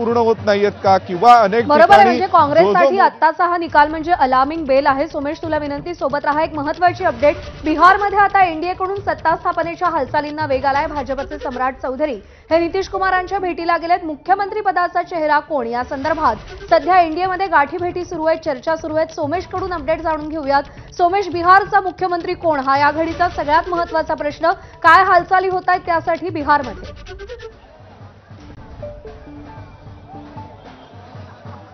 पूर्ण होत नाहीयेत का, किंवा अनेक बरोबर आहे. ठिकाणी म्हणजे काँग्रेससाठी आत्ताचा हा निकाल म्हणजे अलार्मिंग बेल आहे. सोमेश, तुला विनंती, सोबत रहा. एक महत्त्वाची अपडेट, बिहारमध्ये आता एनडीएकडून सत्ता स्थापनेच्या हालचालींना वेग आलाय. भाजपचे सम्राट चौधरी हे नितीश कुमारांच्या भेटीला गेलेत. मुख्यमंत्री पदाचा चेहरा कोण, या संदर्भात सध्या एनडीएमध्ये गाठीभेटी सुरू आहेत, चर्चा सुरू आहेत. सोमेशकडून अपडेट जाणून घेऊयात. सोमेश, बिहारचा मुख्यमंत्री कोण हा या घडीचा सगळ्यात महत्त्वाचा प्रश्न. काय हालचाली होत आहेत त्यासाठी बिहारमध्ये?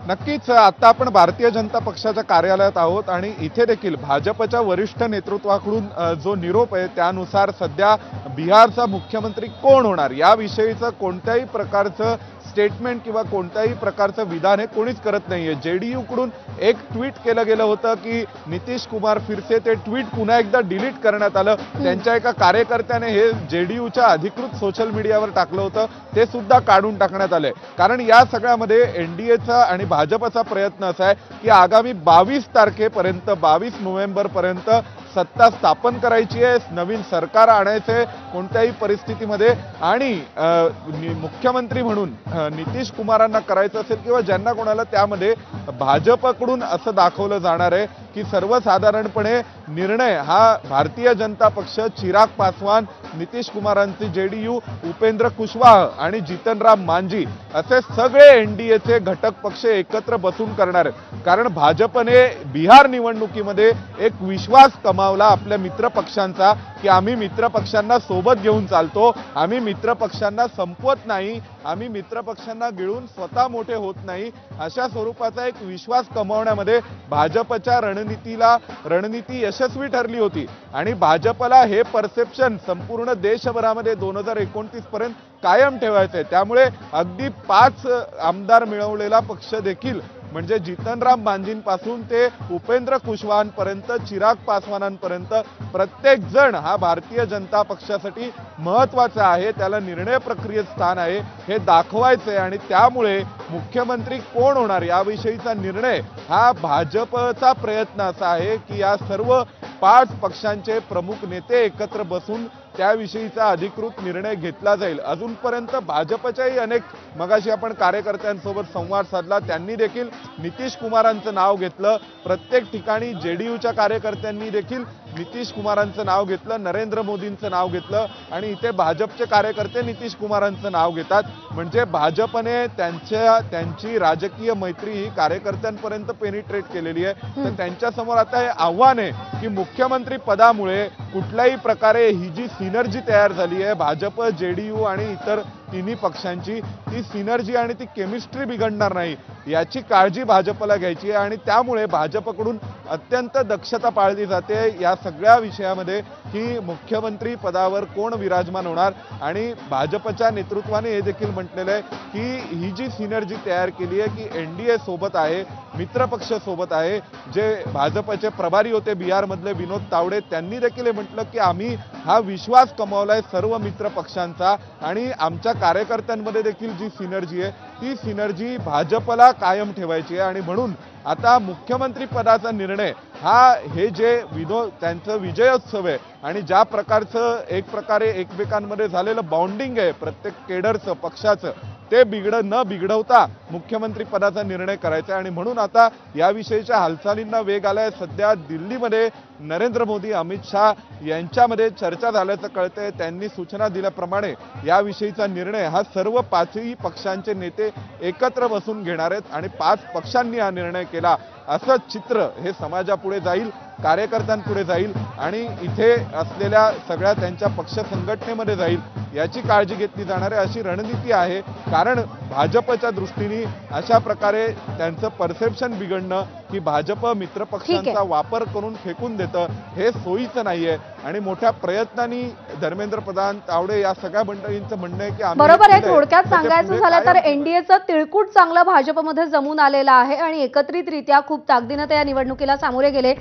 नक्कीच आता आपण भारतीय जनता पक्षाच्या कार्यालयात आहोत आणि इथे देखील भाजपच्या वरिष्ठ नेतृत्वाकडून जो निरोप आहे त्यानुसार सध्या बिहारचा मुख्यमंत्री कोण होणार याविषयीचं कोणत्याही प्रकारचं स्टेटमेंट किंवा कोणत्याही प्रकारचं विधान हे कोणीच करत नाहीये. जेडीयू कडून एक ट्विट केलं गेलं होतं की नितीश कुमार फिरसे, ते ट्विट पुन्हा एकदा डिलीट करण्यात आलं. त्यांच्या एका कार्यकर्त्याने हे जेडीयूच्या अधिकृत सोशल मीडियावर टाकलं होतं, ते सुद्धा काढून टाकण्यात आलंय. कारण या सगळ्यामध्ये एनडीएचा आणि भाजपचा प्रयत्न असा आहे की आगामी 22 तारखेपर्यंत 22 नोव्हेंबरपर्यंत सत्ता स्थापन करायची आहे, नवीन सरकार आणायचे कोणत्याही परिस्थितीमध्ये, आणि मुख्यमंत्री म्हणून नितीश कुमारांना करायचं असेल किंवा ज्यांना कोणाला, त्यामध्ये भाजपकडून असं दाखवलं जाणार आहे की सर्वसाधारणपणे निर्णय हा भारतीय जनता पक्ष, चिराग पासवान, नितीश कुमारांचे जेडीयू, उपेंद्र कुशवाह आणि जितनराम मांझी असे सगळे एनडीएचे घटक पक्ष एकत्र बसून करणार आहेत. कारण भाजपने बिहार निवडणुकीमध्ये एक विश्वास कमावला आपल्या मित्र पक्षांचा की आम्ही मित्र पक्षांना सोबत घेऊन चालतो, आम्ही मित्र पक्षांना संपवत नाही, आम्ही मित्र पक्षांना गिळून स्वतः मोठे होत नाही, अशा स्वरूपाचा एक विश्वास कमावण्यामध्ये भाजपच्या रणनीती यशस्वी ठरली होती. आणि भाजपला हे परसेप्शन संपूर्ण देशभरामध्ये 2029 पर्यंत कायम ठेवायचं आहे. त्यामुळे अगदी 5 आमदार मिळवलेला पक्ष देखील, म्हणजे जितनराम मांझींपासून ते उपेंद्र कुशवाहांपर्यंत, चिराग पासवानांपर्यंत प्रत्येक जण हा भारतीय जनता पक्षासाठी महत्त्वाचा आहे, त्याला निर्णय प्रक्रियेत स्थान आहे हे दाखवायचे. आणि त्यामुळे मुख्यमंत्री कोण होणार याविषयीचा निर्णय हा भाजपचा प्रयत्न असा आहे की या सर्व 5 पक्षांचे प्रमुख नेते एकत्र बसून त्याविषयीचा अधिकृत निर्णय घेतला जाईल. अजूनपर्यंत भाजपच्याही अनेक, मगाशी आपण कार्यकर्त्यांसोबत संवाद साधला, त्यांनी देखील नितीश कुमारांचं नाव घेतलं. प्रत्येक ठिकाणी जेडीयूच्या कार्यकर्त्यांनी देखील नितीश कुमारांचं नाव घेतलं, नरेंद्र मोदींचं नाव घेतलं, आणि इथे भाजपचे कार्यकर्ते नितीश कुमारांचं नाव घेतात. म्हणजे भाजपने त्यांची राजकीय मैत्री ही कार्यकर्त्यांपर्यंत पेनिट्रेट केलेली आहे. तर त्यांच्यासमोर आता हे आव्हान आहे की मुख्यमंत्री पदामुळे कुठल्याही प्रकारे ही जी सिनर्जी तयार झाली आहे भाजप, जेडीयू आणि इतर तिन्ही पक्षांची, ती सिनर्जी आणि ती केमिस्ट्री बिघडणार नाही याची काळजी भाजपला घ्यायची आहे. आणि त्यामुळे भाजपकडून अत्यंत दक्षता पाळली जाते या सगळ्या विषयामध्ये की मुख्यमंत्री पदावर कोण विराजमान होणार. आणि भाजपच्या नेतृत्वाने हे देखील म्हटलेलं आहे की ही जी सिनर्जी तयार केली आहे की एनडीए सोबत आहे, मित्रपक्ष सोबत आहे. जे भाजपचे प्रभारी होते बिहारमधले विनोद तावडे, त्यांनी देखील हे म्हटलं की आम्ही हा विश्वास कमावलाय सर्व मित्र पक्षांचा आणि आमच्या कार्यकर्त्यांमध्ये देखील जी सिनर्जी आहे ती सिनर्जी भाजपला कायम ठेवायची आहे. आणि म्हणून आता मुख्यमंत्री पदाचा निर्णय हा, हे जे त्यांचं विजयोत्सव आहे आणि ज्या प्रकारचं एक प्रकारे एकमेकांमध्ये झालेलं बॉन्डिंग आहे प्रत्येक केडरचं, पक्षाचं, ते न बिघडवता मुख्यमंत्री पदाचा निर्णय करायचा. आणि म्हणून आता याविषयीच्या हालचालींना वेग आलाय. सध्या दिल्लीमध्ये नरेंद्र मोदी, अमित शाह यांच्यामध्ये चर्चा झाल्याचं कळतंय. त्यांनी सूचना दिल्याप्रमाणे याविषयीचा निर्णय हा सर्व 5ही पक्षांचे नेते एकत्र बसून घेणार आहेत आणि 5 पक्षांनी हा निर्णय केला असं चित्र हे समाजापुढे जाईल, कार्यकर्त्यांपुढे जाईल आणि इथे असलेल्या सगळ्या त्यांच्या पक्ष संघटनेमध्ये जाईल याची काळजी घेतली जाणार आहे, अशी रणनीती आहे. कारण भाजपच्या दृष्टीने अशा प्रकारे त्यांचं परसेप्शन बिघडणं की भाजप मित्रपक्षांचा वापर करून फेकून देतं हे सोयीचं नाहीये. आणि मोठ्या प्रयत्नांनी धर्मेंद्र प्रधान, तावडे या सगळ्या मंडळींचं म्हणणं आहे की बरोबर आहे. थोडक्यात सांगायचं झालं तर एनडीएचं तिळकूट चांगलं भाजपमध्ये जमून आलेलं आहे आणि एकत्रितरित्या खूप ताकदीनं त्या निवडणुकीला सामोरे गेले.